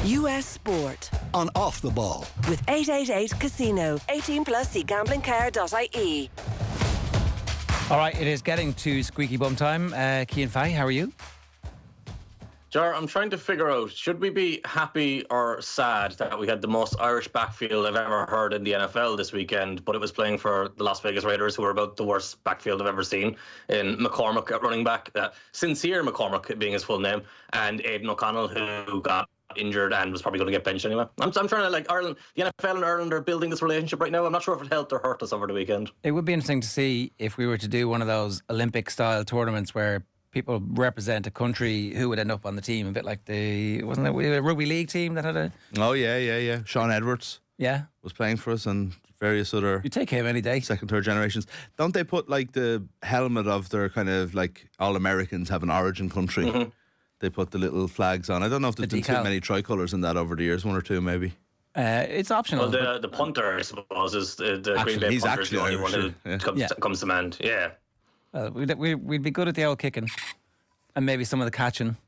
US Sport. On Off the Ball. With 888 Casino. 18 plus. See Gamblingcare.ie. All right, it is getting to squeaky bum time. Cian, Fahey, how are you? Ger, I'm trying to figure out, should we be happy or sad that we had the most Irish backfield I've ever heard in the NFL this weekend, but it was playing for the Las Vegas Raiders, who are about the worst backfield I've ever seen, in McCormick at running back, Sincere McCormick being his full name, and Aidan O'Connell, who got injured and was probably going to get benched anyway. I'm trying to, like, Ireland, the NFL and Ireland are building this relationship right now. I'm not sure if it helped or hurt us over the weekend. It would be interesting to see if we were to do one of those Olympic-style tournaments where people represent a country, who would end up on the team. A bit like wasn't it a rugby league team that had a... Oh, yeah. Sean Edwards was playing for us, and various other... You take him any day. Second, third generations. Don't they put, like, the helmet of their kind of, like, All-Americans have an origin country? Mm-hmm. They put the little flags on. I don't know if there's been too many tricolours in that over the years, one or two maybe. It's optional. Well, the punter, I suppose, is the Green Bay punter is the only one who comes to mind. Yeah. We'd be good at the old kicking and maybe some of the catching,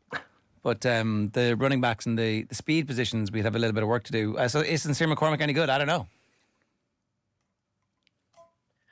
but the running backs and the speed positions, we'd have a little bit of work to do. So is Sincere McCormick any good? I don't know.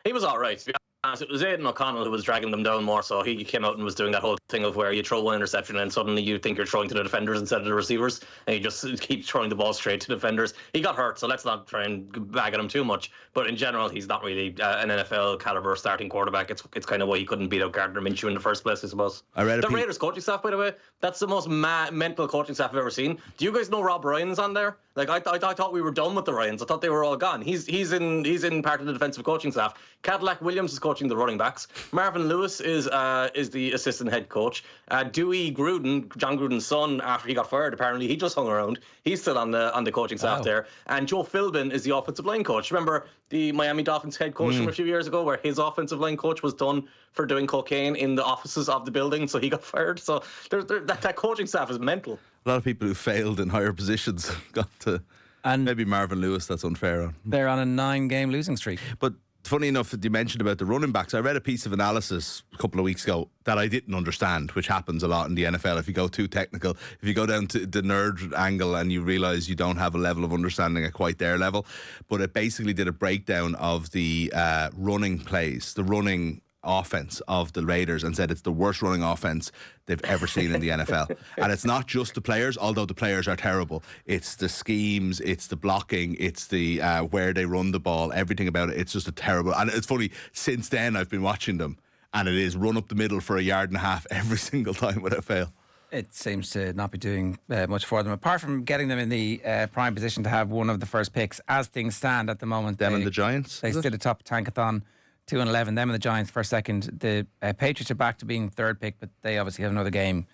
He was all right, to be honest. It was Aidan O'Connell who was dragging them down more, so he came out and was doing that whole thing of where you throw one interception and suddenly you think you're throwing to the defenders instead of the receivers, and you just keep throwing the ball straight to defenders. He got hurt, so let's not try and bag at him too much, but in general he's not really an NFL caliber starting quarterback. It's kind of why he couldn't beat out Gardner Minshew in the first place, I suppose. The Raiders coaching staff, by the way, that's the most mental coaching staff I've ever seen. Do you guys know Rob Ryan's on there? Like, I thought we were done with the Ryans. I thought they were all gone. He's in part of the defensive coaching staff. Cadillac Williams is coaching the running backs. Marvin Lewis is the assistant head coach. Dewey Gruden, John Gruden's son, after he got fired, apparently he just hung around. He's still on the coaching staff there. And Joe Philbin is the offensive line coach. Remember the Miami Dolphins head coach from a few years ago, where his offensive line coach was done for doing cocaine in the offices of the building, so he got fired. So that coaching staff is mental. A lot of people who failed in higher positions got to... And maybe Marvin Lewis, that's unfair on. They're on a 9-game losing streak. But funny enough that you mentioned about the running backs, I read a piece of analysis a couple of weeks ago that I didn't understand, which happens a lot in the NFL. If you go too technical, if you go down to the nerd angle and you realise you don't have a level of understanding at quite their level. But it basically did a breakdown of the running plays, the running offense of the Raiders, and said it's the worst running offense they've ever seen in the NFL. And it's not just the players, although the players are terrible. It's the schemes, it's the blocking, it's the where they run the ball, everything about it. It's just a terrible... And it's funny, since then I've been watching them, and it is run up the middle for a yard and a half every single time without fail. It seems to not be doing much for them, apart from getting them in the prime position to have one of the first picks. As things stand at the moment, them and the Giants, they sit atop Tankathon 2-11, them and the Giants for second. The Patriots are back to being third pick, but they obviously have another game.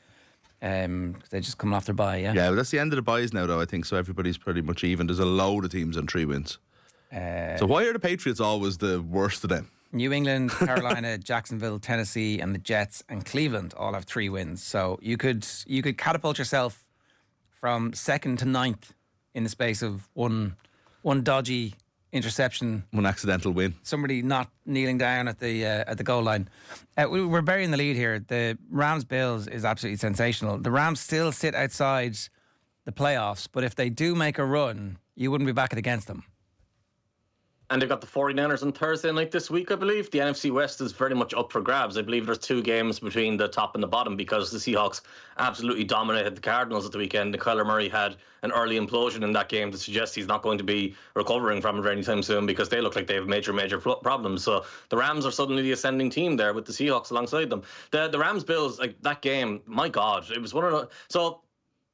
They're just coming off their bye, Yeah, but that's the end of the byes now, though, I think, so everybody's pretty much even. There's a load of teams on 3 wins. So why are the Patriots always the worst of them? New England, Carolina, Jacksonville, Tennessee, and the Jets and Cleveland all have 3 wins. So you could catapult yourself from second to 9th in the space of one dodgy interception, one accidental win, somebody not kneeling down at the goal line. We're burying the lead here. The Rams-Bills is absolutely sensational. The Rams still sit outside the playoffs, but if they do make a run, you wouldn't be backing against them. And they've got the 49ers on Thursday night this week, I believe. The NFC West is very much up for grabs. I believe there's 2 games between the top and the bottom, because the Seahawks absolutely dominated the Cardinals at the weekend. And Kyler Murray had an early implosion in that game to suggest he's not going to be recovering from it anytime soon, because they look like they have major problems. So the Rams are suddenly the ascending team there with the Seahawks alongside them. The Rams-Bills, like, that game, my God, it was one of the... So...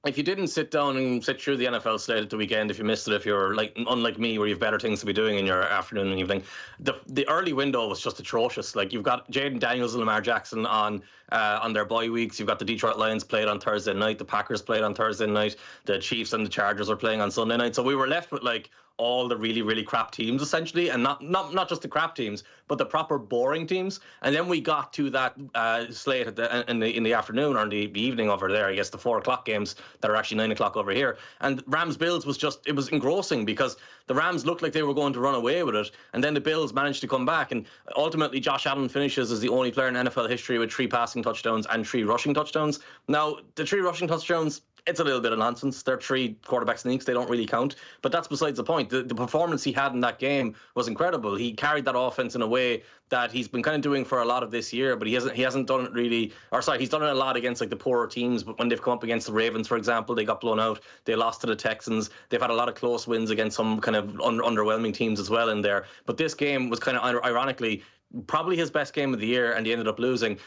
if you didn't sit down and sit through the NFL slate at the weekend, if you missed it, if you're like unlike me, where you have better things to be doing in your afternoon and evening, the early window was just atrocious. Like, you've got Jaden Daniels and Lamar Jackson on their bye weeks. You've got the Detroit Lions played on Thursday night. The Packers played on Thursday night. The Chiefs and the Chargers are playing on Sunday night. So we were left with like all the really crap teams essentially, and not just the crap teams, but the proper boring teams. And then we got to that slate in the afternoon or in the evening over there. I guess the 4:00 games that are actually 9:00 over here. And Rams Bills was engrossing, because the Rams looked like they were going to run away with it, and then the Bills managed to come back. And ultimately, Josh Allen finishes as the only player in NFL history with 3 passing touchdowns and 3 rushing touchdowns. Now, the 3 rushing touchdowns, it's a little bit of nonsense. They're 3 quarterback sneaks. They don't really count. But that's besides the point. The performance he had in that game was incredible. He carried that offense in a way that he's been kind of doing for a lot of this year, but he hasn't done it really. Or sorry, he's done it a lot against like the poorer teams. But when they've come up against the Ravens, for example, they got blown out. They lost to the Texans. They've had a lot of close wins against some kind of underwhelming teams as well in there. But this game was kind of ironically probably his best game of the year, and he ended up losing.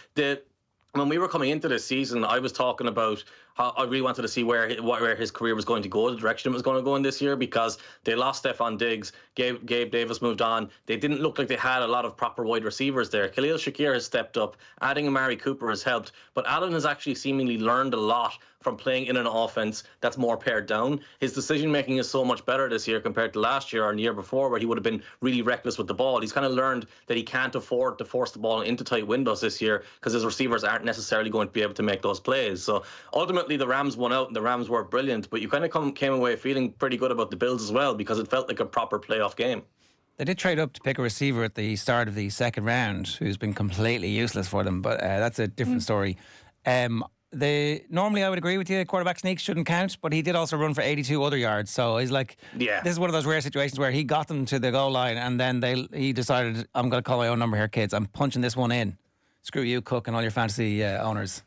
When we were coming into this season, I was talking about how I really wanted to see where his career was going to go, the direction it was going to go in this year, because they lost Stephon Diggs, Gabe Davis moved on. They didn't look like they had a lot of proper wide receivers there. Khalil Shakir has stepped up. Adding Amari Cooper has helped. But Allen has actually seemingly learned a lot from playing in an offense that's more pared down. His decision-making is so much better this year compared to last year or the year before, where he would have been really reckless with the ball. He's kind of learned that he can't afford to force the ball into tight windows this year because his receivers aren't necessarily going to be able to make those plays. So ultimately, the Rams won out and the Rams were brilliant, but you kind of came away feeling pretty good about the Bills as well, because it felt like a proper playoff game. They did trade up to pick a receiver at the start of the second round who's been completely useless for them, but that's a different story. Normally I would agree with you, quarterback sneaks shouldn't count, but he did also run for 82 other yards. So he's like, this is one of those rare situations where he got them to the goal line and then he decided, I'm going to call my own number here, kids. I'm punching this one in. Screw you, Cook, and all your fantasy owners.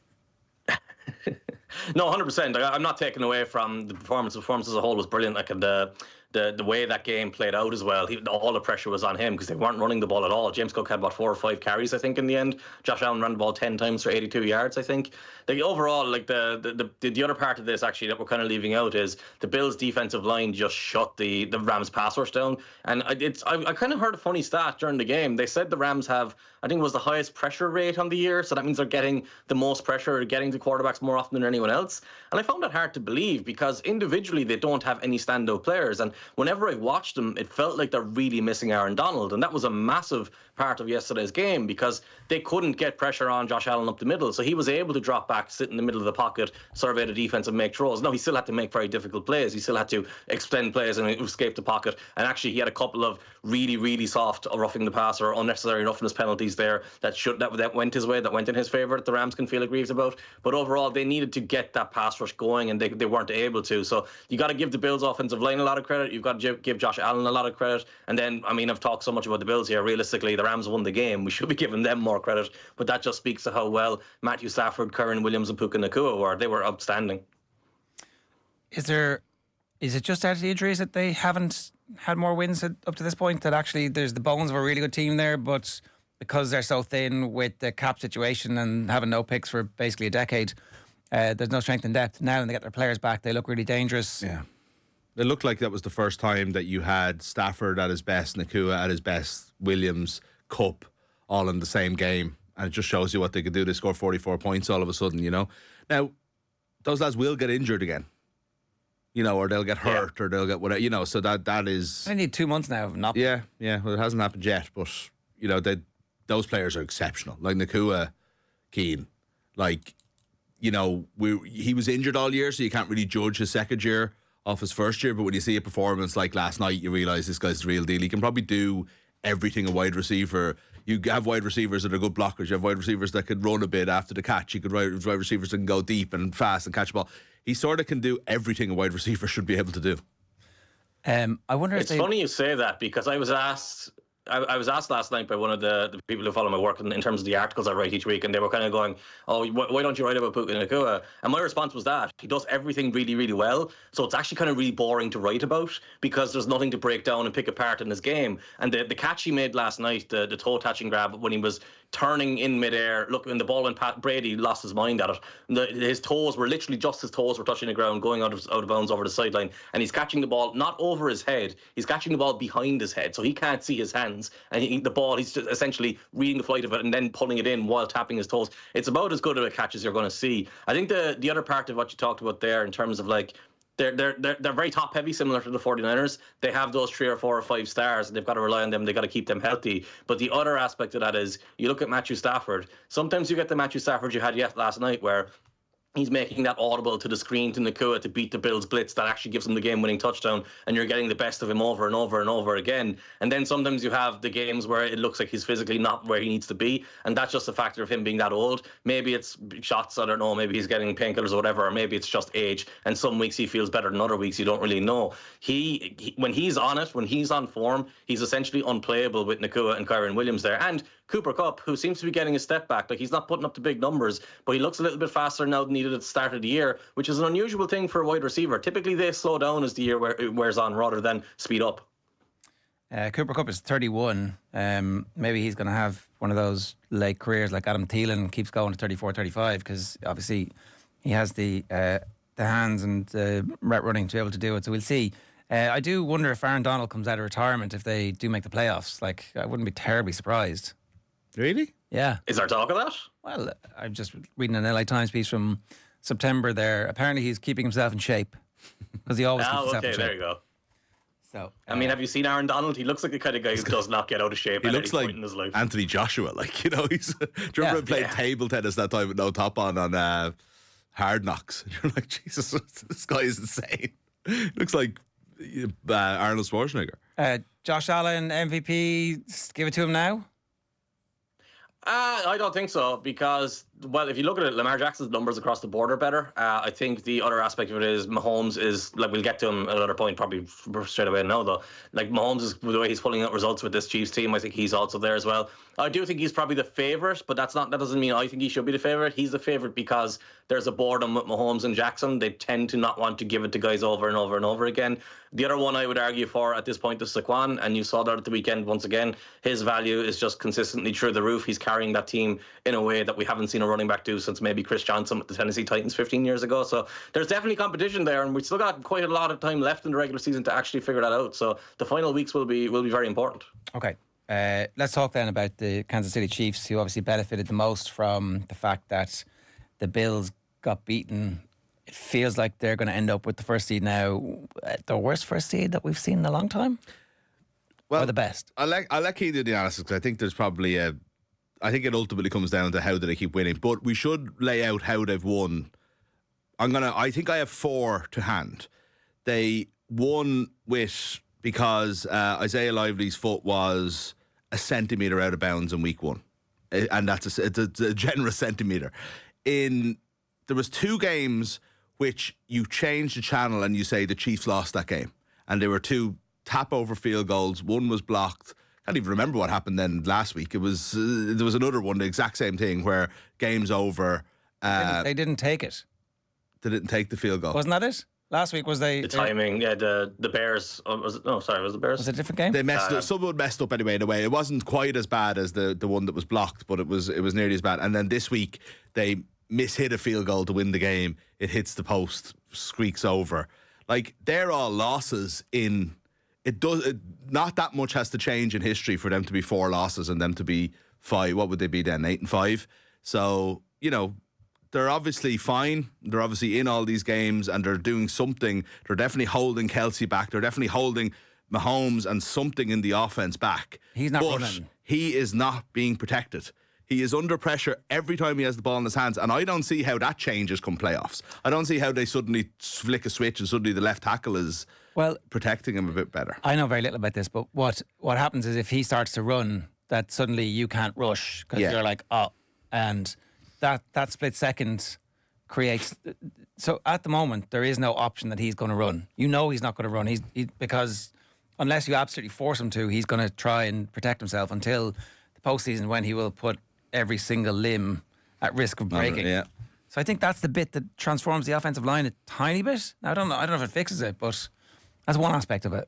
No, 100%. I'm not taking away from the performance. The performance as a whole was brilliant. Like, the way that game played out as well, all the pressure was on him because they weren't running the ball at all. James Cook had about 4 or 5 carries, I think, in the end. Josh Allen ran the ball 10 times for 82 yards, I think. Like, overall, like the other part of this actually that we're kind of leaving out is the Bills' defensive line just shut the Rams' pass rush down. And I kind of heard a funny stat during the game. They said the Rams have, I think it was the highest pressure rate on the year, so that means they're getting the most pressure, getting to quarterbacks more often than anyone else. And I found that hard to believe because individually they don't have any standout players. And whenever I watched them, it felt like they're really missing Aaron Donald. And that was a massive part of yesterday's game because they couldn't get pressure on Josh Allen up the middle. So he was able to drop back, sit in the middle of the pocket, survey the defense and make throws. No, he still had to make very difficult plays. He still had to extend plays and escape the pocket. And actually he had a couple of really, really soft roughing the passer, unnecessary roughness penalties there that went his way, that went in his favour, that the Rams can feel aggrieved about. But overall, they needed to get that pass rush going and they weren't able to. So you got to give the Bills offensive line a lot of credit. You've got to give Josh Allen a lot of credit. And then, I mean, I've talked so much about the Bills here. Realistically, the Rams won the game. We should be giving them more credit. But that just speaks to how well Matthew Stafford, Kyren Williams and Puka Nacua were. They were outstanding. Is it just out of the injuries that they haven't had more wins up to this point? That actually there's the bones of a really good team there, but because they're so thin with the cap situation and having no picks for basically a decade, there's no strength in depth. Now when they get their players back, they look really dangerous. Yeah. It looked like that was the first time that you had Stafford at his best, Nacua at his best, Williams, Kupp, all in the same game. And it just shows you what they could do. They score 44 points all of a sudden, you know. Now, those lads will get injured again, you know, or they'll get hurt or they'll get whatever, you know. So that is... I need 2 months now of not... Yeah. Well, it hasn't happened yet, but, you know, those players are exceptional. Like Nacua, Cian, like, you know, he was injured all year, so you can't really judge his second year off his first year, but when you see a performance like last night, you realise this guy's the real deal. He can probably do everything a wide receiver. You have wide receivers that are good blockers. You have wide receivers that could run a bit after the catch. You could wide receivers that can go deep and fast and catch the ball. He sort of can do everything a wide receiver should be able to do. I wonder if it's funny you say that because I was asked last night by one of the people who follow my work in terms of the articles I write each week, and they were kind of going, oh, why don't you write about Puka Nacua? And my response was that he does everything really, really well, so it's actually kind of really boring to write about because there's nothing to break down and pick apart in his game. And the catch he made last night, the toe touching grab when he was turning in midair, look, when the ball went past, Brady lost his mind at it. His toes were literally just his toes were touching the ground, going out of bounds over the sideline, and he's catching the ball not over his head, he's catching the ball behind his head, so he can't see his hands, and he's just essentially reading the flight of it and then pulling it in while tapping his toes. It's about as good of a catch as you're going to see. I think the other part of what you talked about there in terms of like they're very top heavy, similar to the 49ers. They have those 3 or 4 or 5 stars and they've got to rely on them. They've got to keep them healthy. But the other aspect of that is you look at Matthew Stafford. Sometimes you get the Matthew Stafford you had last night where he's making that audible to the screen to Nakua to beat the Bills blitz that actually gives him the game-winning touchdown, and you're getting the best of him over and over and over again. And then sometimes you have the games where it looks like he's physically not where he needs to be, and that's just a factor of him being that old. Maybe it's shots, I don't know, maybe he's getting painkillers or whatever, or maybe it's just age, and some weeks he feels better than other weeks, you don't really know. He when he's on it, when he's on form, he's essentially unplayable with Nakua and Kyron Williams there. And Cooper Kupp, who seems to be getting a step back, like he's not putting up the big numbers, but he looks a little bit faster now than he did at the start of the year, which is an unusual thing for a wide receiver. Typically, they slow down as the year wears on rather than speed up. Cooper Kupp is 31. Maybe he's going to have one of those late careers like Adam Thielen, keeps going to 34, 35, because obviously he has the hands and route running to be able to do it. So we'll see. I do wonder if Aaron Donald comes out of retirement if they do make the playoffs. Like, I wouldn't be terribly surprised. Really? Yeah. Is there talk of that? Well, I'm just reading an LA Times piece from September there. Apparently he's keeping himself in shape because he always keeps himself in shape. There you go. So, I mean, have you seen Aaron Donald? He looks like the kind of guy who does not get out of shape. He at looks any like point in his life. Anthony Joshua. Like, you know, he's. Do you remember playing table tennis that time with no top on Hard Knocks? You're like, Jesus, this guy is insane. He looks like Arnold Schwarzenegger. Josh Allen, MVP, give it to him now? I don't think so because, well, if you look at it, Lamar Jackson's numbers across the board are better. I think the other aspect of it is Mahomes is, like, we'll get to him at another point probably straight away now, though. Like, Mahomes is, the way he's pulling out results with this Chiefs team, I think he's also there as well. I do think he's probably the favourite, but that doesn't mean I think he should be the favourite. He's the favourite because there's a boredom with Mahomes and Jackson. They tend to not want to give it to guys over and over and over again. The other one I would argue for at this point is Saquon, and you saw that at the weekend once again. His value is just consistently through the roof. He's carrying that team in a way that we haven't seen a running back do since maybe Chris Johnson with the Tennessee Titans 15 years ago. So there's definitely competition there, and we've still got quite a lot of time left in the regular season to actually figure that out. So the final weeks will be very important. Okay. Let's talk then about the Kansas City Chiefs, who obviously benefited the most from the fact that the Bills got beaten. It feels like they're going to end up with the first seed now, the worst first seed that we've seen in a long time, or the best. I'll let Keith do the analysis because I think there's probably I think it ultimately comes down to how do they keep winning. But we should lay out how they've won. I think I have 4 to hand. They won because Isaiah Lively's foot was a centimetre out of bounds in week 1. And that's a generous centimetre. There was 2 games which you change the channel and you say the Chiefs lost that game. And there were 2 tap over field goals. One was blocked. Can't even remember what happened then last week. There was another one, the exact same thing, where game's over. They didn't take it. They didn't take the field goal. Wasn't that it? Last week was the timing, the Bears. Was it the Bears? Was it a different game? They messed up. Someone messed up anyway. In a way, it wasn't quite as bad as the one that was blocked, but it was nearly as bad. And then this week they mishit a field goal to win the game. It hits the post, squeaks over. Like, they're all losses in. Not that much has to change in history for them to be 4 losses and them to be 5. What would they be then? 8 and 5. So, you know, they're obviously fine. They're obviously in all these games and they're doing something. They're definitely holding Kelsey back. They're definitely holding Mahomes and something in the offense back. He's not running. He is not being protected. He is under pressure every time he has the ball in his hands, and I don't see how that changes come playoffs. I don't see how they suddenly flick a switch and suddenly the left tackle is protecting him a bit better. I know very little about this, but what happens is if he starts to run, that suddenly you can't rush because you're like, oh, and that split second creates. So at the moment, there is no option that he's going to run. You know he's not going to run. Because unless you absolutely force him to, he's going to try and protect himself until the postseason when he will put every single limb at risk of breaking. Yeah. So I think that's the bit that transforms the offensive line a tiny bit. Now, I don't know if it fixes it, but that's one aspect of it.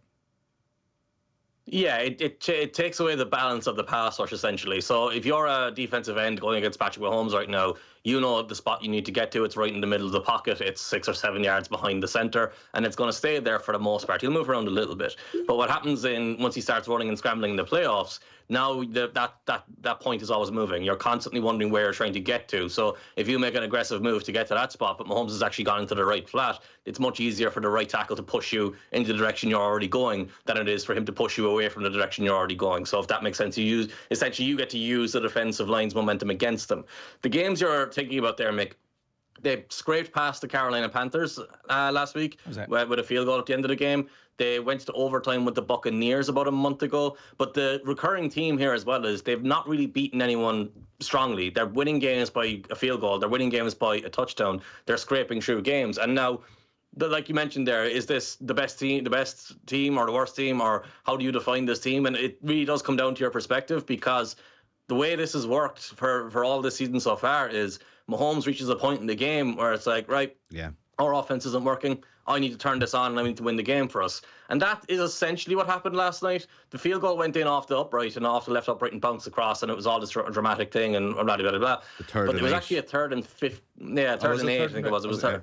Yeah, it takes away the balance of the pass rush, essentially. So if you're a defensive end going against Patrick Mahomes right now, you know the spot you need to get to. It's right in the middle of the pocket. It's 6 or 7 yards behind the centre, and it's going to stay there for the most part. He'll move around a little bit. But what happens once he starts running and scrambling in the playoffs, now that point is always moving. You're constantly wondering where you're trying to get to. So if you make an aggressive move to get to that spot, but Mahomes has actually gone into the right flat, it's much easier for the right tackle to push you into the direction you're already going than it is for him to push you away from the direction you're already going. So if that makes sense, you get to use the defensive line's momentum against them. The games you're thinking about there, Mick, They scraped past the Carolina Panthers last week with a field goal at the end of the game. They went to overtime with the Buccaneers about a month ago. But the recurring theme here as well is they've not really beaten anyone strongly. They're winning games by a field goal. They're winning games by a touchdown. They're scraping through games. And now, like you mentioned there, is this the best team or the worst team, or how do you define this team? And it really does come down to your perspective, because the way this has worked for all this season so far is Mahomes reaches a point in the game where it's like, right, our offense isn't working. I need to turn this on and I need to win the game for us. And that is essentially what happened last night. The field goal went in off the upright and off the left upright and bounced across, and it was all this dramatic thing and blah, blah, blah, blah. But it was actually a third and fifth. Yeah, third and eight, I think it was. It was third.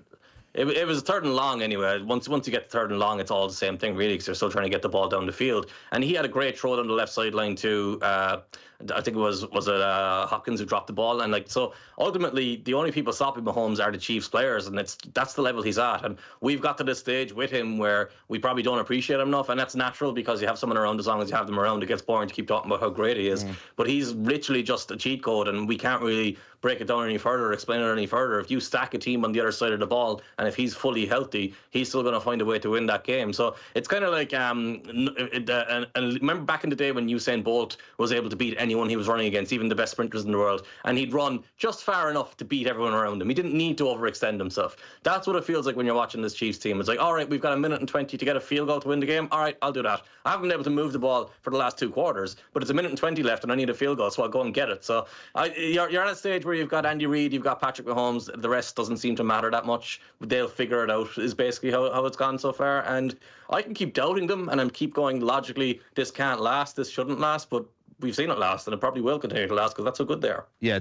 It was third and long anyway. Once you get third and long, it's all the same thing really, because they're still trying to get the ball down the field. And he had a great throw down the left sideline to, I think it was Hopkins who dropped the ball. And so ultimately, the only people stopping Mahomes are the Chiefs players, and that's the level he's at. And we've got to this stage with him where we probably don't appreciate him enough, and that's natural because you have someone around. As long as you have them around, it gets boring to keep talking about how great he is. But he's literally just a cheat code, and we can't really break it down any further or explain it any further. If you stack a team on the other side of the ball, and if he's fully healthy, he's still going to find a way to win that game. So it's kind of like, and remember back in the day when Usain Bolt was able to beat anyone he was running against, even the best sprinters in the world, and he'd run just far enough to beat everyone around him. He didn't need to overextend himself. That's what it feels like when you're watching this Chiefs team. It's like, all right, we've got 1:20 to get a field goal to win the game. All right, I'll do that. I haven't been able to move the ball for the last 2 quarters, but it's 1:20 left and I need a field goal, so I'll go and get it. So you're at a stage where you've got Andy Reid, you've got Patrick Mahomes. The rest doesn't seem to matter that much. They'll figure it out, is basically how it's gone so far. And I can keep doubting them, and I keep going logically, this can't last, this shouldn't last, but we've seen it last, and it probably will continue to last because that's so good there. Yeah,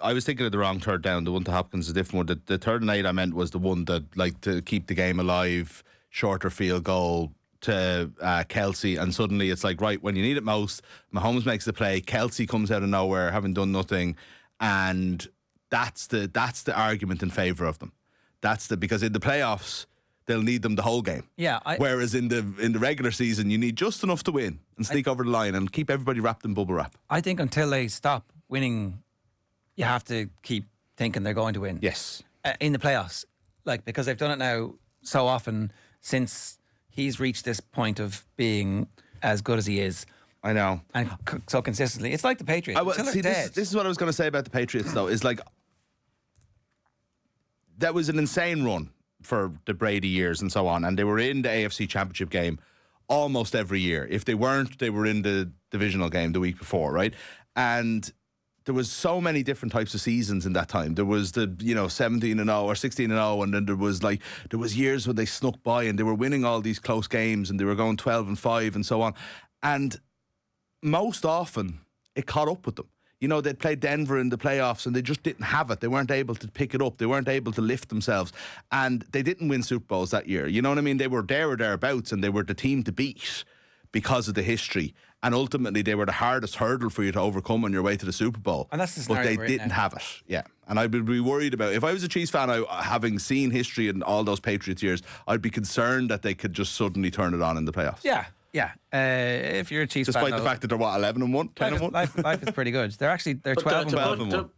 I was thinking of the wrong third down. The one to Hopkins is a different one. The third and 8 I meant was the one that, like, to keep the game alive, shorter field goal to Kelsey, and suddenly it's like, right, when you need it most, Mahomes makes the play, Kelsey comes out of nowhere, having done nothing, and that's the argument in favour of them. Because in the playoffs, they'll need them the whole game. Yeah. Whereas in the regular season, you need just enough to win and sneak over the line and keep everybody wrapped in bubble wrap. I think until they stop winning, you have to keep thinking they're going to win. Yes. In the playoffs. Because they've done it now so often since he's reached this point of being as good as he is. I know. And so consistently. It's like the Patriots. This is what I was going to say about the Patriots, though, is like, that was an insane run for the Brady years and so on, and they were in the AFC Championship game almost every year. If they weren't, they were in the divisional game the week before, right? And there was so many different types of seasons in that time. There was the 17-0 or 16-0, and then there was years when they snuck by and they were winning all these close games and they were going 12-5 and so on. And most often it caught up with them. They'd played Denver in the playoffs and they just didn't have it. They weren't able to pick it up. They weren't able to lift themselves. And they didn't win Super Bowls that year. You know what I mean? They were there or thereabouts, and they were the team to beat because of the history. And ultimately, they were the hardest hurdle for you to overcome on your way to the Super Bowl. And that's the but scenario they didn't have it. Yeah. And I'd be worried about, if I was a Chiefs fan, having seen history in all those Patriots years, I'd be concerned that they could just suddenly turn it on in the playoffs. Yeah. Yeah, if you're a Chiefs fan, despite the fact that they're 11-1, 10-1. Life is pretty good. They're 12-1.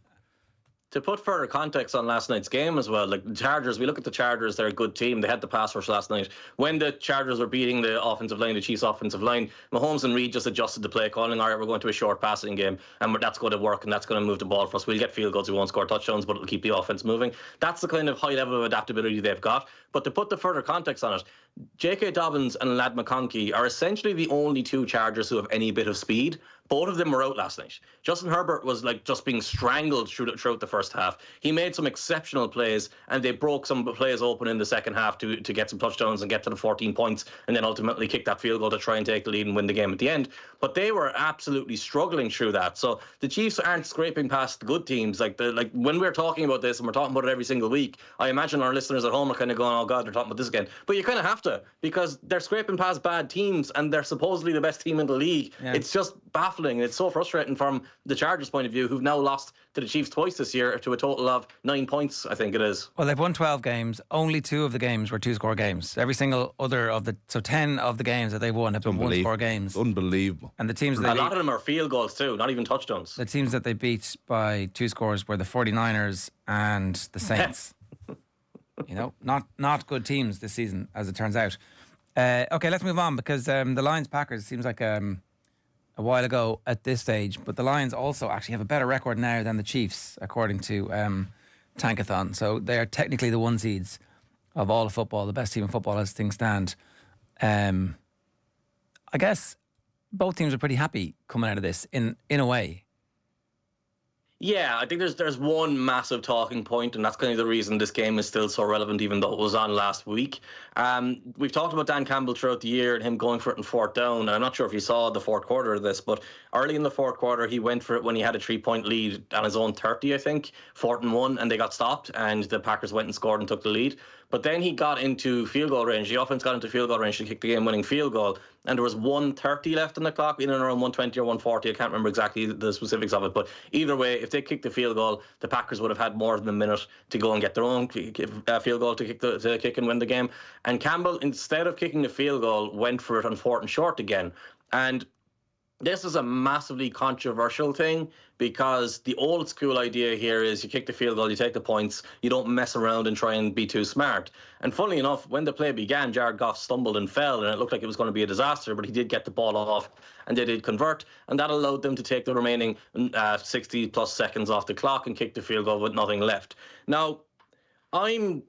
To put further context on last night's game as well, like the Chargers, we look at the Chargers, they're a good team. They had the pass rush last night. When the Chargers were beating the offensive line, the Chiefs' offensive line, Mahomes and Reid just adjusted the play calling. All right, we're going to a short passing game, and that's going to work, and that's going to move the ball for us. We'll get field goals, we won't score touchdowns, but it'll keep the offense moving. That's the kind of high level of adaptability they've got. But to put the further context on it, J.K. Dobbins and Ladd McConkey are essentially the only two Chargers who have any bit of speed. Both of them were out last night. Justin Herbert was just being strangled throughout the first half. He made some exceptional plays, and they broke some plays open in the second half to get some touchdowns and get to the 14 points, and then ultimately kick that field goal to try and take the lead and win the game at the end. But they were absolutely struggling through that. So the Chiefs aren't scraping past the good teams. Like when we're talking about this, and we're talking about it every single week, I imagine our listeners at home are kind of going, oh God, they're talking about this again. But you kind of have to, because they're scraping past bad teams, and they're supposedly the best team in the league. Yeah. It's just baffling. It's so frustrating from the Chargers' point of view, who've now lost to the Chiefs twice this year to a total of 9 points, I think it is. Well, they've won 12 games. Only 2 of the games were 2-score games. Every single other of 10 of the games that they've won have been 1-score games. Unbelievable. And the teams a lot of them are field goals too, not even touchdowns. The teams that they beat by 2 scores were the 49ers and the Saints. Not good teams this season, as it turns out. Okay, let's move on because the Lions-Packers seems like a while ago at this stage, but the Lions also actually have a better record now than the Chiefs, according to Tankathon. So they are technically the one seeds of all of football, the best team in football as things stand. I guess both teams are pretty happy coming out of this in a way. Yeah, I think there's one massive talking point, and that's kind of the reason this game is still so relevant, even though it was on last week. We've talked about Dan Campbell throughout the year and him going for it in fourth down. And I'm not sure if you saw the fourth quarter of this, but early in the fourth quarter, he went for it when he had a 3-point lead on his own 30, I think, 4th and 1, and they got stopped, and the Packers went and scored and took the lead. But then he got into field goal range. The offense got into field goal range to kick the game-winning field goal, and there was 1:30 left on the clock, in and around 1:20 or 1:40. I can't remember exactly the specifics of it, but either way, if they kicked the field goal, the Packers would have had more than a minute to go and get their own field goal to kick and win the game. And Campbell, instead of kicking the field goal, went for it on 4th and short again. And this is a massively controversial thing because the old school idea here is you kick the field goal, you take the points, you don't mess around and try and be too smart. And funnily enough, when the play began, Jared Goff stumbled and fell, and it looked like it was going to be a disaster, but he did get the ball off and they did convert, and that allowed them to take the remaining 60 plus seconds off the clock and kick the field goal with nothing left. Now, I'm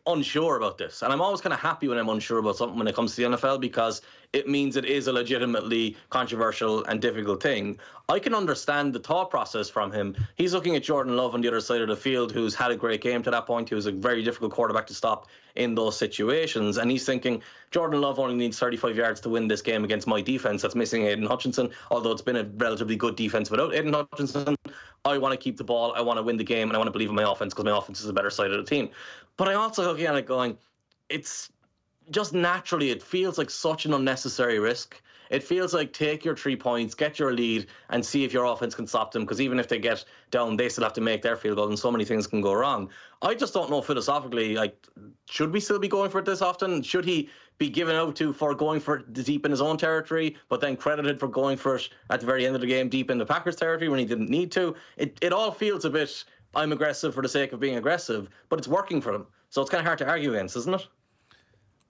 unsure about this, and I'm always kind of happy when I'm unsure about something when it comes to the NFL because it means it is a legitimately controversial and difficult thing. I can understand the thought process from him. He's looking at Jordan Love on the other side of the field, who's had a great game to that point, who's a very difficult quarterback to stop in those situations, and he's thinking Jordan Love only needs 35 yards to win this game against my defense that's missing Aiden Hutchinson, although it's been a relatively good defense without Aiden Hutchinson. I want to keep the ball, I want to win the game, and I want to believe in my offense because my offense is the better side of the team. But I also look at it going, it's just naturally, it feels like such an unnecessary risk. It feels like take your 3 points, get your lead, and see if your offense can stop them, because even if they get down, they still have to make their field goal, and so many things can go wrong. I just don't know philosophically, should we still be going for it this often? Should he be given out to for going for it deep in his own territory, but then credited for going for it at the very end of the game deep in the Packers' territory when he didn't need to? It all feels a bit, I'm aggressive for the sake of being aggressive, but it's working for them. So it's kind of hard to argue against, isn't it?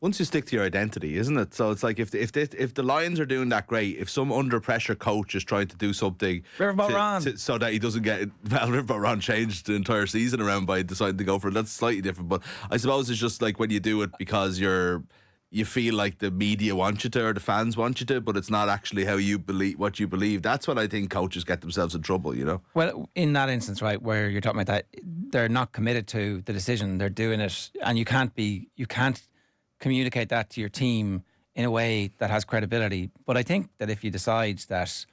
Once you stick to your identity, isn't it? So it's like if the Lions are doing that great, if some under pressure coach is trying to do something so that he doesn't get Riverboat Ron changed the entire season around by deciding to go for it, that's slightly different. But I suppose it's just like when you do it because you feel like the media want you to or the fans want you to, but it's not actually how you believe what you believe. That's what I think coaches get themselves in trouble, you know? Well, in that instance, right, where you're talking about that, they're not committed to the decision, they're doing it, and you can't communicate that to your team in a way that has credibility. But I think that if you decide that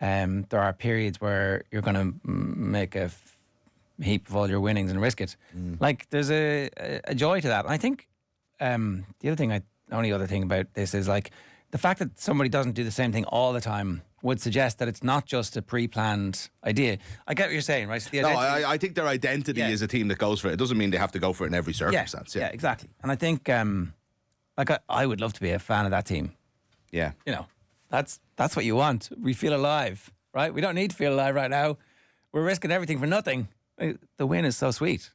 there are periods where you're going to make a heap of all your winnings and risk it, there's a joy to that. And I think the only other thing about this is the fact that somebody doesn't do the same thing all the time would suggest that it's not just a pre-planned idea. I get what you're saying, right? So I think their identity is a team that goes for it. It doesn't mean they have to go for it in every circumstance. Yeah, exactly. And I think I would love to be a fan of that team. Yeah. You know, that's what you want. We feel alive, right? We don't need to feel alive right now. We're risking everything for nothing. The win is so sweet.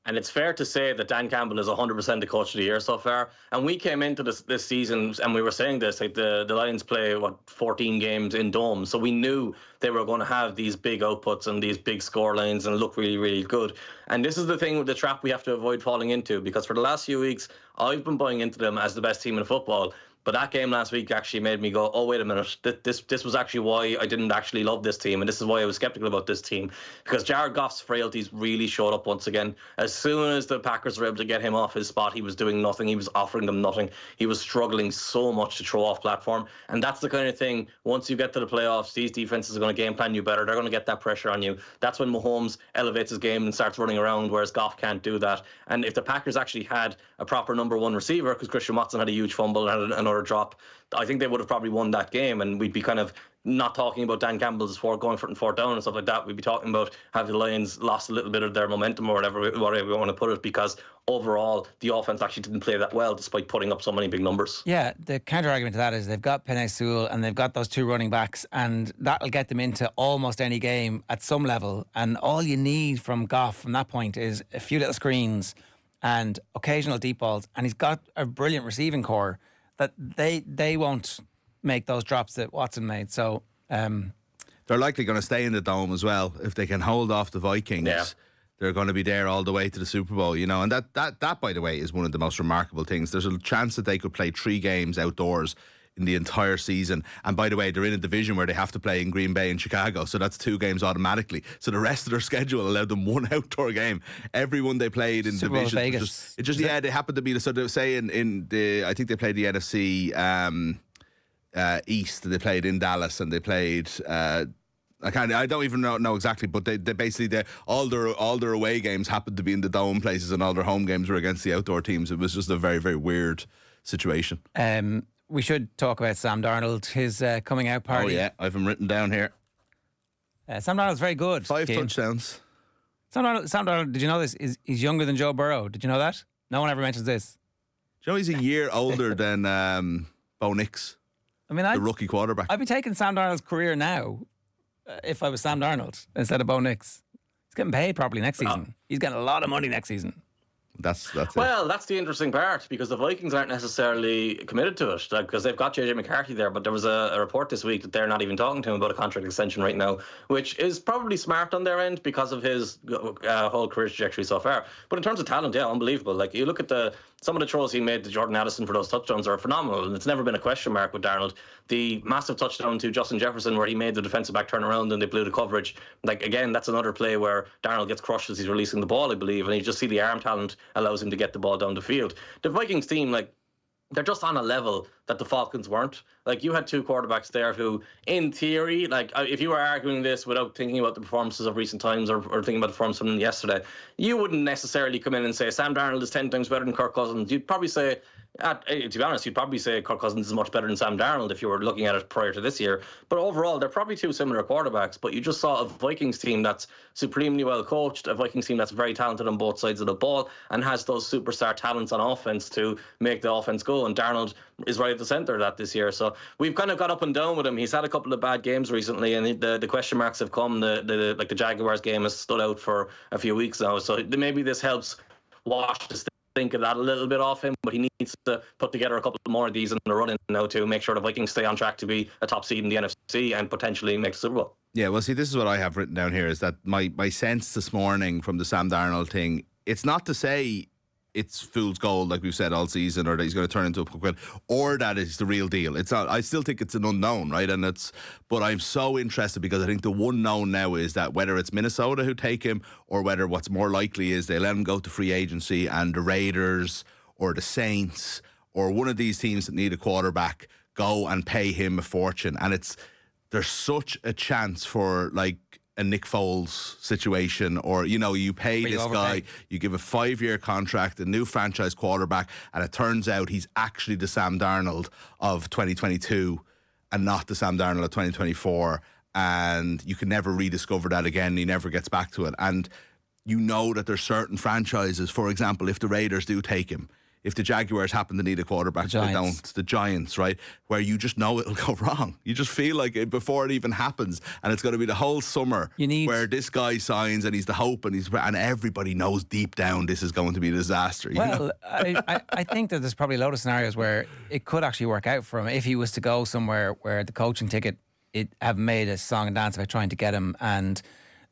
And it's fair to say that Dan Campbell is 100% the coach of the year so far. And we came into this season and we were saying this, the Lions play, 14 games in domes. So we knew they were going to have these big outputs and these big score lines and look really, really good. And this is the thing with the trap we have to avoid falling into, because for the last few weeks, I've been buying into them as the best team in football. But that game last week actually made me go, oh, wait a minute. This was actually why I didn't actually love this team. And this is why I was skeptical about this team. Because Jared Goff's frailties really showed up once again. As soon as the Packers were able to get him off his spot, he was doing nothing. He was offering them nothing. He was struggling so much to throw off platform. And that's the kind of thing, once you get to the playoffs, these defenses are going to game plan you better. They're going to get that pressure on you. That's when Mahomes elevates his game and starts running around, whereas Goff can't do that. And if the Packers actually had a proper number one receiver, because Christian Watson had a huge fumble and had another drop, I think they would have probably won that game, and we'd be kind of not talking about Dan Campbell's going for it and fourth down and stuff like that. We'd be talking about have the Lions lost a little bit of their momentum or whatever we want to put it, because overall the offense actually didn't play that well despite putting up so many big numbers. Yeah, the counter argument to that is they've got Penei Sewell and they've got those two running backs, and that'll get them into almost any game at some level. And all you need from Goff from that point is a few little screens and occasional deep balls, and he's got a brilliant receiving core that they won't make those drops that Watson made. So they're likely going to stay in the Dome as well if they can hold off the Vikings. Yeah. They're going to be there all the way to the Super Bowl, you know, and that by the way is one of the most remarkable things. There's a chance that they could play 3 games outdoors in the entire season, and by the way, they're in a division where they have to play in Green Bay and Chicago, so that's 2 games automatically. So the rest of their schedule allowed them 1 outdoor game. Everyone they played in Super Bowl division, Vegas. they happened to be so they say in the I think they played the NFC East. They played in Dallas and they played. I don't even know exactly, but they basically all their away games happened to be in the Dome places, and all their home games were against the outdoor teams. It was just a very, very weird situation. We should talk about Sam Darnold, his coming out party. Oh yeah, I've him written down here. Sam Darnold's very good. 5 Cian. touchdowns. Sam Darnold, did you know this? He's younger than Joe Burrow. Did you know that? No one ever mentions this. Do you know he's a year older than Bo Nix, I mean, the rookie quarterback? I'd be taking Sam Darnold's career now if I was Sam Darnold instead of Bo Nix. He's getting paid properly next season. He's getting a lot of money next season. That's Well, that's the interesting part, because the Vikings aren't necessarily committed to it, because they've got JJ McCarthy there, but there was a report this week that they're not even talking to him about a contract extension right now, which is probably smart on their end because of his whole career trajectory so far. But in terms of talent, yeah, unbelievable. Like, you look at some of the throws he made to Jordan Addison for those touchdowns are phenomenal, and it's never been a question mark with Darnold. The massive touchdown to Justin Jefferson where he made the defensive back turn around and they blew the coverage. Like, again, that's another play where Darnold gets crushed as he's releasing the ball, I believe, and you just see the arm talent allows him to get the ball down the field. The Vikings team, like, they're just on a level that the Falcons weren't. Like, you had 2 quarterbacks there who, in theory, like, if you were arguing this without thinking about the performances of recent times or thinking about the performance from yesterday, you wouldn't necessarily come in and say Sam Darnold is 10 times better than Kirk Cousins. You'd probably say, to be honest, you'd probably say Kirk Cousins is much better than Sam Darnold if you were looking at it prior to this year. But overall, they're probably 2 similar quarterbacks. But you just saw a Vikings team that's supremely well coached, a Vikings team that's very talented on both sides of the ball and has those superstar talents on offense to make the offense go. And Darnold is right at the centre of that this year. So we've kind of got up and down with him. He's had a couple of bad games recently, and the question marks have come. The Jaguars game has stood out for a few weeks now. So maybe this helps wash this think of that a little bit off him, but he needs to put together a couple more of these in the run-in now to make sure the Vikings stay on track to be a top seed in the NFC and potentially make the Super Bowl. Yeah, well, see, this is what I have written down here, is that my sense this morning from the Sam Darnold thing, it's not to say it's fool's gold like we've said all season, or that he's going to turn into a puck, or that is the real deal. It's not. I still think it's an unknown, right? But I'm so interested because I think the one known now is that whether it's Minnesota who take him, or whether what's more likely is they let him go to free agency and the Raiders or the Saints or one of these teams that need a quarterback go and pay him a fortune. And there's such a chance for, like, a Nick Foles situation, or, you know, you pay this guy, you give a 5-year contract, a new franchise quarterback, and it turns out he's actually the Sam Darnold of 2022 and not the Sam Darnold of 2024, and you can never rediscover that again. He never gets back to it. And you know that there's certain franchises, for example, if the Raiders do take him, if the Jaguars happen to need a quarterback, they don't, the Giants, right, where you just know it'll go wrong. You just feel like it before it even happens, and it's going to be the whole summer where this guy signs and he's the hope, and everybody knows deep down this is going to be a disaster. Well, I think that there's probably a lot of scenarios where it could actually work out for him if he was to go somewhere where the coaching ticket have made a song and dance about trying to get him, and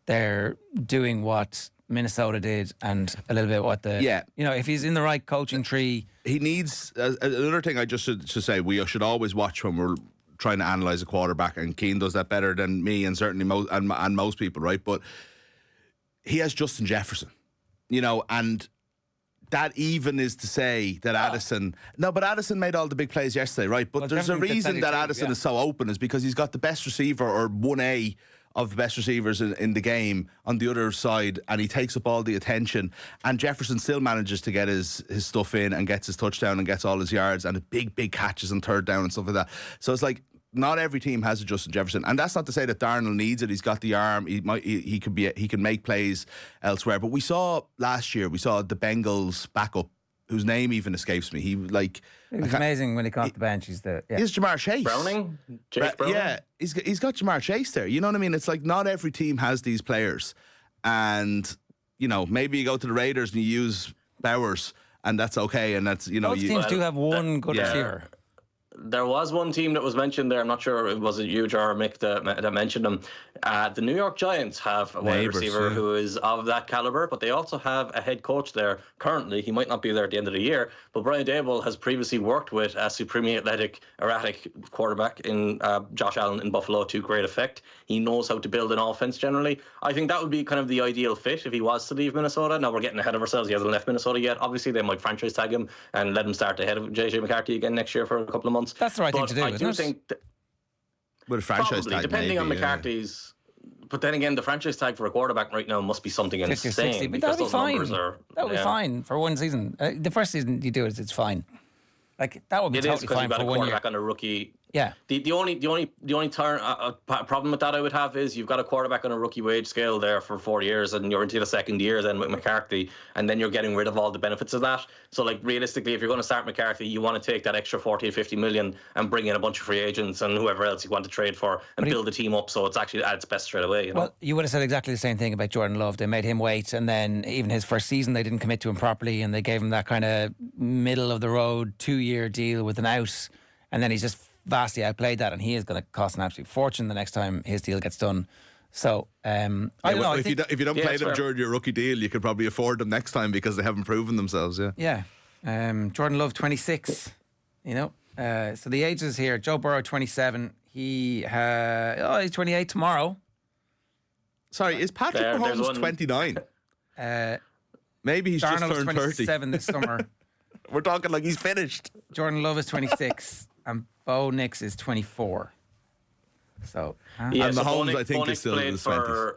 they're doing what Minnesota did and a little bit what if he's in the right coaching tree. He needs another thing I just should say, we should always watch when we're trying to analyse a quarterback, and Cian does that better than me and certainly most people, right? But he has Justin Jefferson, and that even is to say that Addison... No, but Addison made all the big plays yesterday, right? But there's a reason that Addison is so open, is because he's got the best receiver, or 1A of the best receivers in the game on the other side, and he takes up all the attention, and Jefferson still manages to get his stuff in and gets his touchdown and gets all his yards and big catches and third down and stuff like that. So it's like, not every team has a Justin Jefferson, and that's not to say that Darnold needs it. He's got the arm. He can make plays elsewhere. But we saw last year, the Bengals backup, whose name even escapes me. It was amazing when he caught the bench. He's Jamar Chase. Browning? Chase Browning? Yeah, he's got Jamar Chase there. You know what I mean? It's like, not every team has these players. And, maybe you go to the Raiders and you use Bowers, and that's okay. And that's Both teams do have one good receiver. There was one team that was mentioned there. I'm not sure was it you, Ger or Mick, that mentioned them. The New York Giants have a wide receiver who is of that caliber, but they also have a head coach there currently. He might not be there at the end of the year, but Brian Daboll has previously worked with a supremely erratic quarterback in Josh Allen in Buffalo to great effect. He knows how to build an offense generally. I think that would be kind of the ideal fit if he was to leave Minnesota. Now we're getting ahead of ourselves. He hasn't left Minnesota yet. Obviously, they might franchise tag him and let him start ahead of JJ McCarthy again next year for a couple of months. That's the right thing to do, I do think with a franchise tag, depending on McCarthy's. But then again, the franchise tag for a quarterback right now must be something 50 or 60, insane. but that'll be fine. That'll be yeah. fine for one season. The first season you do it, it's fine. Like that would be totally fine for 1 year. You've got a quarterback on a rookie. Yeah. The only problem with that I would have is you've got a quarterback on a rookie wage scale there for 4 years, and you're into the second year then with McCarthy, and then you're getting rid of all the benefits of that. So like realistically, if you're going to start McCarthy, you want to take that extra 40 or 50 million and bring in a bunch of free agents and whoever else you want to trade for and build the team up so it's actually at its best straight away. You know? Well, you would have said exactly the same thing about Jordan Love. They made him wait, and then even his first season they didn't commit to him properly, and they gave him that kind of middle of the road 2-year deal with an out, and then he's just vastly outplayed that, and he is going to cost an absolute fortune the next time his deal gets done. So I don't know. If you don't play them during your rookie deal, you could probably afford them next time because they haven't proven themselves. Yeah. Jordan Love 26. You know, so the ages here: Joe Burrow 27. He's 28 tomorrow. Sorry, is Patrick Mahomes 29? Maybe he's Darnold's just turned 27 this summer. We're talking like he's finished. Jordan Love is 26, and Bo Nix is 24. So, and Mahomes, I think, is still in his 20s.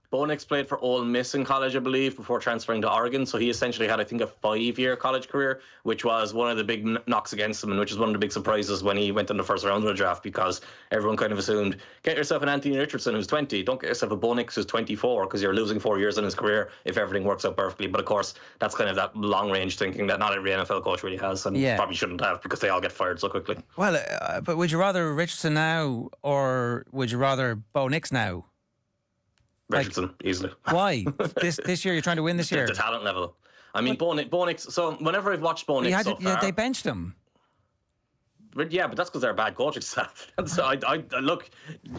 Bo Nix played for Ole Miss in college, I believe, before transferring to Oregon. So he essentially had, I think, a 5-year college career, which was one of the big knocks against him, and which is one of the big surprises when he went in the first round of the draft, because everyone kind of assumed, get yourself an Anthony Richardson who's 20, don't get yourself a Bo Nix who's 24, because you're losing 4 years in his career if everything works out perfectly. But of course, that's kind of that long-range thinking that not every NFL coach really has, and probably shouldn't have, because they all get fired so quickly. Well, but would you rather Richardson now, or would you rather Bo Nix now? Richardson, easily. Why? This year you're trying to win this year? The talent level. I mean, Bo Nix. So whenever I've watched Bo Nix so far, they benched him. Yeah, but that's because they're a bad coaching staff. So I look,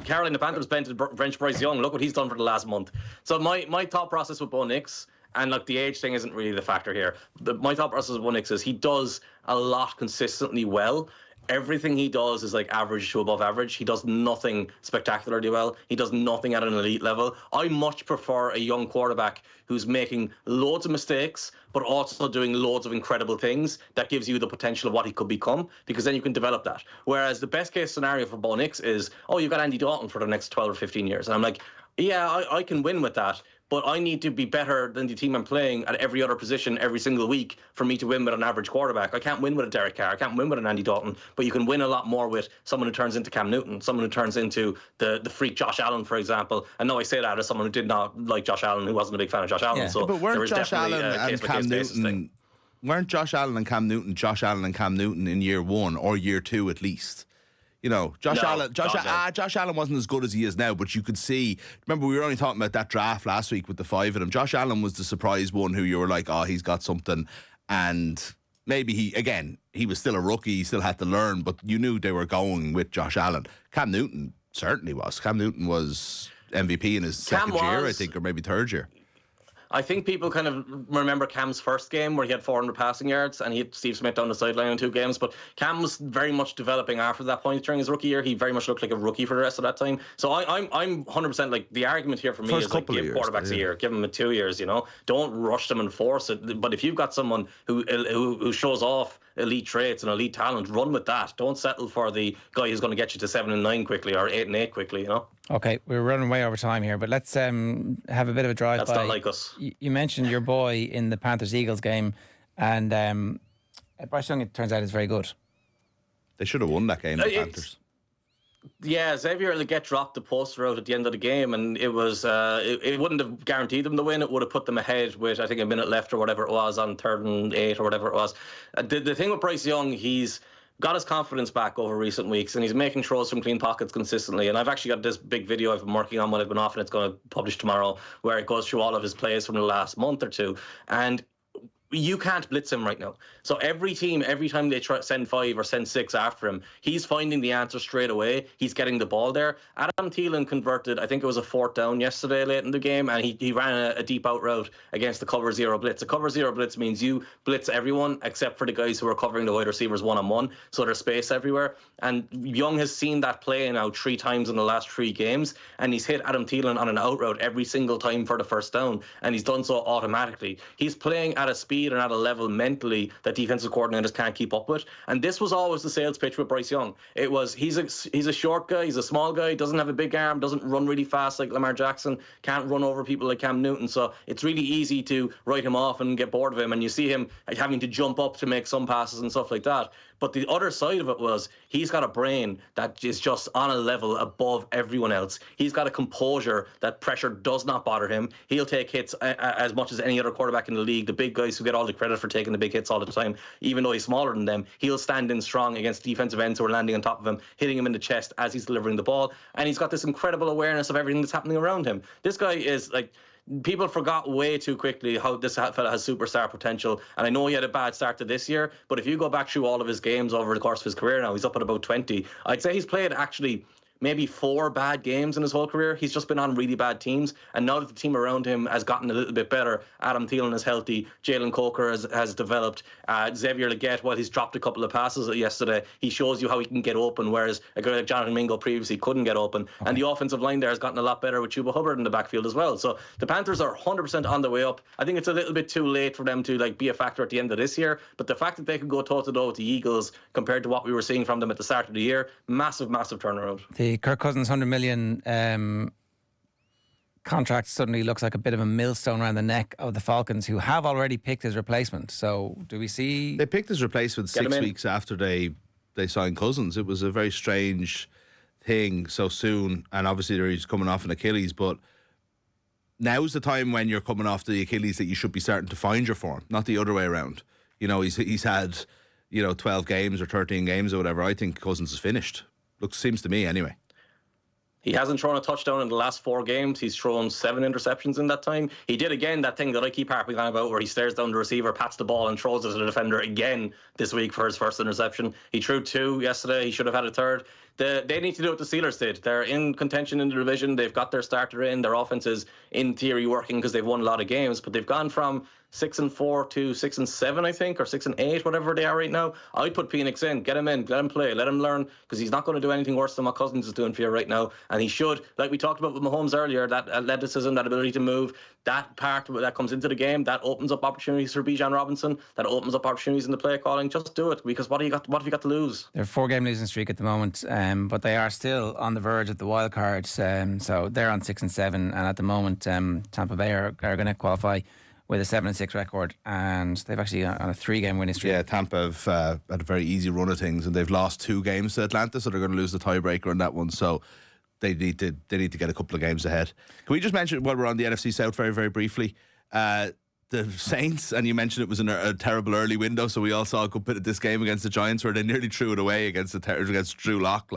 Carolina Panthers benched Bryce Young. Look what he's done for the last month. So my thought process with Bo Nix, and look, the age thing isn't really the factor here. My thought process with Bo Nix is he does a lot consistently well. Everything he does is like average to above average. He does nothing spectacularly well. He does nothing at an elite level. I much prefer a young quarterback who's making loads of mistakes, but also doing loads of incredible things that gives you the potential of what he could become, because then you can develop that. Whereas the best case scenario for Bo Nix is, you've got Andy Dalton for the next 12 or 15 years. And I'm like, yeah, I can win with that, but I need to be better than the team I'm playing at every other position every single week for me to win with an average quarterback. I can't win with a Derek Carr. I can't win with an Andy Dalton, but you can win a lot more with someone who turns into Cam Newton, someone who turns into the freak Josh Allen, for example. And no, I say that as someone who did not like Josh Allen, who wasn't a big fan of Josh Allen. Yeah. So but weren't Josh Allen and Cam Newton Josh Allen and Cam Newton in year one or year two at least? You know, Josh Allen wasn't as good as he is now, but you could see. Remember, we were only talking about that draft last week with the 5 of them. Josh Allen was the surprise one who you were like, he's got something. And maybe he was still a rookie, he still had to learn, but you knew they were going with Josh Allen. Cam Newton certainly was. Cam Newton was MVP in his second year, I think, or maybe third year. I think people kind of remember Cam's first game where he had 400 passing yards and he had Steve Smith down the sideline in 2 games. But Cam was very much developing after that point during his rookie year. He very much looked like a rookie for the rest of that time. So I'm 100% like, the argument here for me is like, give quarterbacks a year, give them 2 years. You know, don't rush them and force it. But if you've got someone who shows off elite traits and elite talent, run with that. Don't settle for the guy who's going to get you to 7 and 9 quickly or 8 and 8 quickly. You know. Okay, we're running way over time here, but let's have a bit of a drive. That's not like us. You mentioned your boy in the Panthers-Eagles game, and Bryce Young, it turns out, is very good. They should have won that game, the Panthers. Yeah, Xavier will get dropped the poster out at the end of the game, and it was it wouldn't have guaranteed them the win. It would have put them ahead with, I think, a minute left or whatever it was on 3rd and 8 or whatever it was. The thing with Bryce Young, he's got his confidence back over recent weeks, and he's making throws from clean pockets consistently. And I've actually got this big video I've been working on when I've been off, and it's going to publish tomorrow, where it goes through all of his plays from the last month or two. And you can't blitz him right now. So every time they try send 5 or send 6 after him, he's finding the answer straight away. He's getting the ball there. Adam Thielen converted, I think it was a 4th down yesterday late in the game, and he ran a deep out route against the cover 0 blitz. A cover 0 blitz means you blitz everyone except for the guys who are covering the wide receivers one-on-one, so there's space everywhere. And Young has seen that play now 3 times in the last 3 games, and he's hit Adam Thielen on an out route every single time for the first down, and he's done so automatically. He's playing at a speed and at a level mentally that defensive coordinators can't keep up with. And this was always the sales pitch with Bryce Young. It was he's a short guy, he's a small guy, doesn't have a big arm, doesn't run really fast like Lamar Jackson, can't run over people like Cam Newton. So it's really easy to write him off and get bored of him. And you see him having to jump up to make some passes and stuff like that. But the other side of it was he's got a brain that is just on a level above everyone else. He's got a composure that pressure does not bother him. He'll take hits as much as any other quarterback in the league. The big guys who get all the credit for taking the big hits all the time, even though he's smaller than them, he'll stand in strong against defensive ends who are landing on top of him, hitting him in the chest as he's delivering the ball. And he's got this incredible awareness of everything that's happening around him. This guy is like... People forgot way too quickly how this fella has superstar potential. And I know he had a bad start to this year, but if you go back through all of his games over the course of his career now, he's up at about 20. I'd say he's played actually maybe 4 bad games in his whole career. He's just been on really bad teams. And now that the team around him has gotten a little bit better, Adam Thielen is healthy, Jalen Coker has developed, Xavier Legette, while he's dropped a couple of passes yesterday, he shows you how he can get open, whereas a guy like Jonathan Mingo previously couldn't get open. Okay. And the offensive line there has gotten a lot better with Chuba Hubbard in the backfield as well. So the Panthers are 100% on the way up. I think it's a little bit too late for them to be a factor at the end of this year, but the fact that they could go toe-to-toe with the Eagles compared to what we were seeing from them at the start of the year, massive turnaround. The Kirk Cousins $100 million contract suddenly looks like a bit of a millstone around the neck of the Falcons, who have already picked his replacement. So do we see... They picked his replacement 6 weeks after they signed Cousins. It was a very strange thing so soon, and obviously he's coming off an Achilles, but now's the time when you're coming off the Achilles that you should be starting to find your form, not the other way around. You know, he's had 12 games or 13 games or whatever. I think Cousins is finished. Seems to me anyway. He hasn't thrown a touchdown in the last 4 games. He's thrown 7 interceptions in that time. He did again that thing that I keep harping on about, where he stares down the receiver, pats the ball and throws it to the defender again this week for his first interception. He threw 2 yesterday. He should have had a 3rd. They need to do what the Steelers did. They're in contention in the division. They've got their starter in. Their offense is in theory working because they've won a lot of games, but they've gone from 6-4 to 6-7, I think, or 6-8, whatever they are right now. I'd put Phoenix in, get him in, let him play, let him learn, because he's not going to do anything worse than what Cousins is doing for you right now. And he should, like we talked about with Mahomes earlier, that athleticism, that ability to move, that part that comes into the game, that opens up opportunities for Bijan Robinson, that opens up opportunities in the play calling. Just do it, because what have you got to lose? They're a 4-game losing streak at the moment, but they are still on the verge of the wild card. So they're on 6-7, and at the moment, Tampa Bay are going to qualify with a 7-6 record, and they've actually on a 3-game winning streak. Yeah, Tampa have had a very easy run of things, and they've lost 2 games to Atlanta, so they're going to lose the tiebreaker on that one. So they need to get a couple of games ahead. Can we just mention, while we're on the NFC South, very, very briefly, the Saints, and you mentioned it was in a terrible early window, so we all saw a good bit of this game against the Giants where they nearly threw it away against Drew Lock.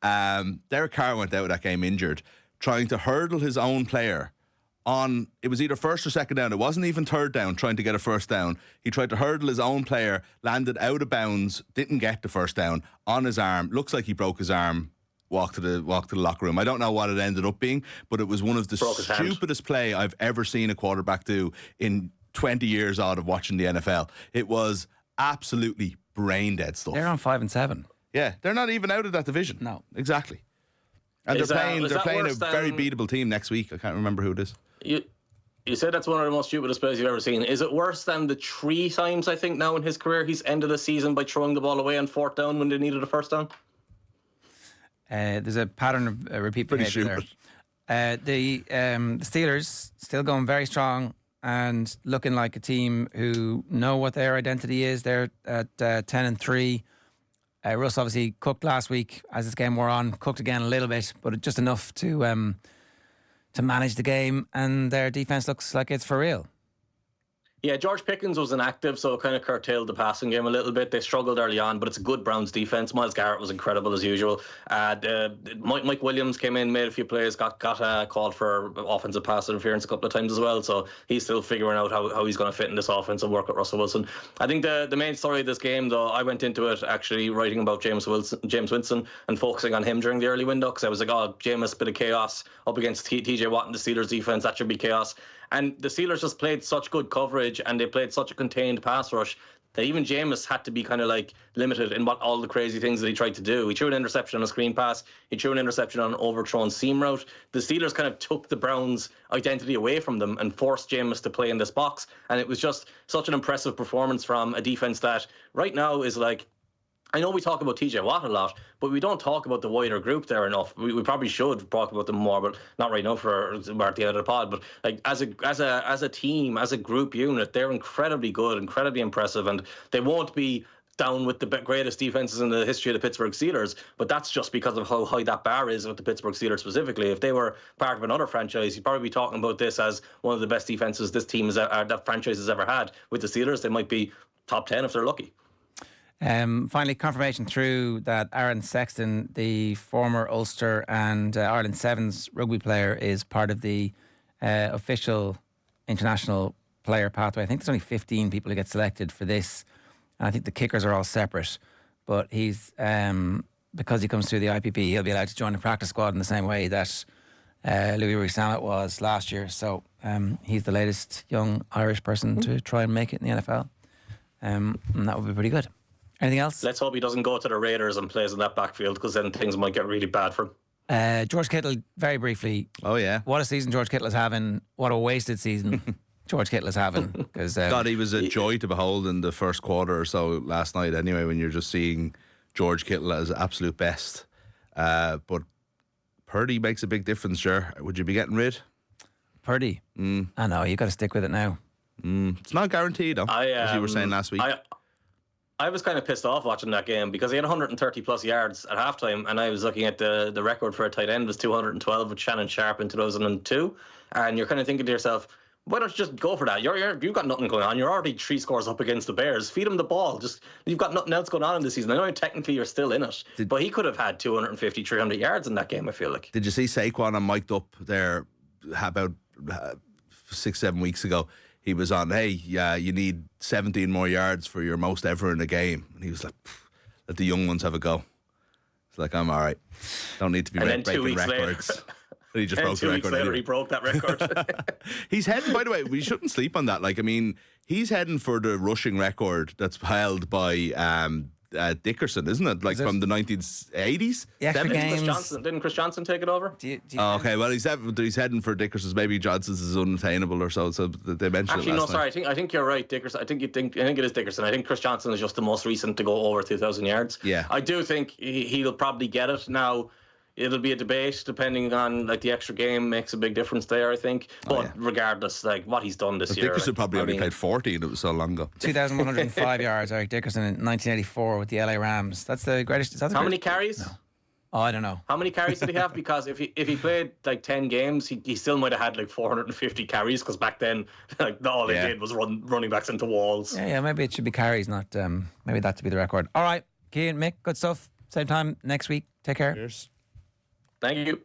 Derek Carr went out of that game injured, trying to hurdle his own player on, it was either first or second down. It wasn't even third down, trying to get a first down. He tried to hurdle his own player, landed out of bounds, didn't get the first down, on his arm. Looks like he broke his arm. Walk to the locker room. I don't know what it ended up being, but it was one of the stupidest play I've ever seen a quarterback do in 20 years out of watching the NFL. It was absolutely brain dead stuff. They're on 5-7. Yeah, they're not even out of that division. No, exactly. And they're playing a very beatable team next week. I can't remember who it is. You said that's one of the most stupidest plays you've ever seen. Is it worse than the 3 times, I think, now in his career he's ended the season by throwing the ball away on 4th down when they needed a first down? There's a pattern of repeat behavior there. The Steelers still going very strong and looking like a team who know what their identity is. They're at 10-3. Russ obviously cooked last week as this game wore on. Cooked again a little bit, but just enough to manage the game. And their defense looks like it's for real. Yeah, George Pickens was inactive, so it kind of curtailed the passing game a little bit. They struggled early on, but it's a good Browns defense. Myles Garrett was incredible as usual. Mike Williams came in, made a few plays, got called for offensive pass interference a couple of times as well. So he's still figuring out how he's going to fit in this offense and work with Russell Wilson. I think the main story of this game, though, I went into it actually writing about James Winston and focusing on him during the early window, because I was like, oh, Jameis, bit of chaos up against TJ Watt and the Steelers defense. That should be chaos. And the Steelers just played such good coverage and they played such a contained pass rush that even Jameis had to be kind of like limited in what all the crazy things that he tried to do. He threw an interception on a screen pass. He threw an interception on an overthrown seam route. The Steelers kind of took the Browns' identity away from them and forced Jameis to play in this box. And it was just such an impressive performance from a defense that right now is like, I know we talk about TJ Watt a lot, but we don't talk about the wider group there enough. We probably should talk about them more, but not right now we're at the end of the pod. But like as a team, as a group unit, they're incredibly good, incredibly impressive, and they won't be down with the greatest defenses in the history of the Pittsburgh Steelers, but that's just because of how high that bar is with the Pittsburgh Steelers specifically. If they were part of another franchise, you'd probably be talking about this as one of the best defenses this team that franchise has ever had. With the Steelers, they might be top 10 if they're lucky. Finally, confirmation through that Aaron Sexton, the former Ulster and Ireland Sevens rugby player, is part of the official international player pathway. I think there's only 15 people who get selected for this. And I think the kickers are all separate. But he's, because he comes through the IPP, he'll be allowed to join the practice squad in the same way that Louis Rees-Zammit was last year. So he's the latest young Irish person to try and make it in the NFL. And that would be pretty good. Anything else? Let's hope he doesn't go to the Raiders and plays in that backfield, because then things might get really bad for him. George Kittle, very briefly. Oh, yeah. What a season George Kittle is having. What a wasted season George Kittle is having. God, he was a joy to behold in the first quarter or so last night anyway, when you're just seeing George Kittle at his absolute best. But Purdy makes a big difference, Ger. Would you be getting rid? Purdy? I know, you've got to stick with it now. It's not guaranteed, though, as you were saying last week. I was kind of pissed off watching that game because he had 130 plus yards at halftime, and I was looking at the record for a tight end was 212 with Shannon Sharp in 2002, and you're kind of thinking to yourself, why don't you just go for that? You've got nothing going on. You're already 3 scores up against the Bears. Feed him the ball. You've got nothing else going on in this season. I know technically you're still in it, but he could have had 250, 300 yards in that game, I feel like. Did you see Saquon and mic'd up there about 6-7 weeks ago? He was on, hey, you need 17 more yards for your most ever in a game. And he was like, let the young ones have a go. It's like, I'm all right. Don't need to be breaking records. He just broke the record. Later, he broke that record. He's heading, by the way, we shouldn't sleep on that. Like, I mean, he's heading for the rushing record that's held by Dickerson, isn't it? Like from the 1980s? Didn't Chris Johnson take it over? Okay, well, he's heading for Dickerson's. Maybe Johnson's is unattainable or so they mentioned Actually, it no, last sorry. night. I think you're right, Dickerson. I think it is Dickerson. I think Chris Johnson is just the most recent to go over 2,000 yards. Yeah. I do think he'll probably get it now. It'll be a debate depending on like the extra game makes a big difference there, I think. But regardless, like what he's done this year, Dickerson probably only played 40 and it was so long ago. 2,105 yards, Eric Dickerson in 1984 with the LA Rams. That's the greatest. How many carries? No. Oh, I don't know. How many carries did he have? Because if he played like 10 games, he still might have had like 450 carries, because back then like all they did was run running backs into walls. Yeah, maybe it should be carries, not maybe that to be the record. All right, Cian, Mick, good stuff. Same time next week. Take care. Cheers. Thank you.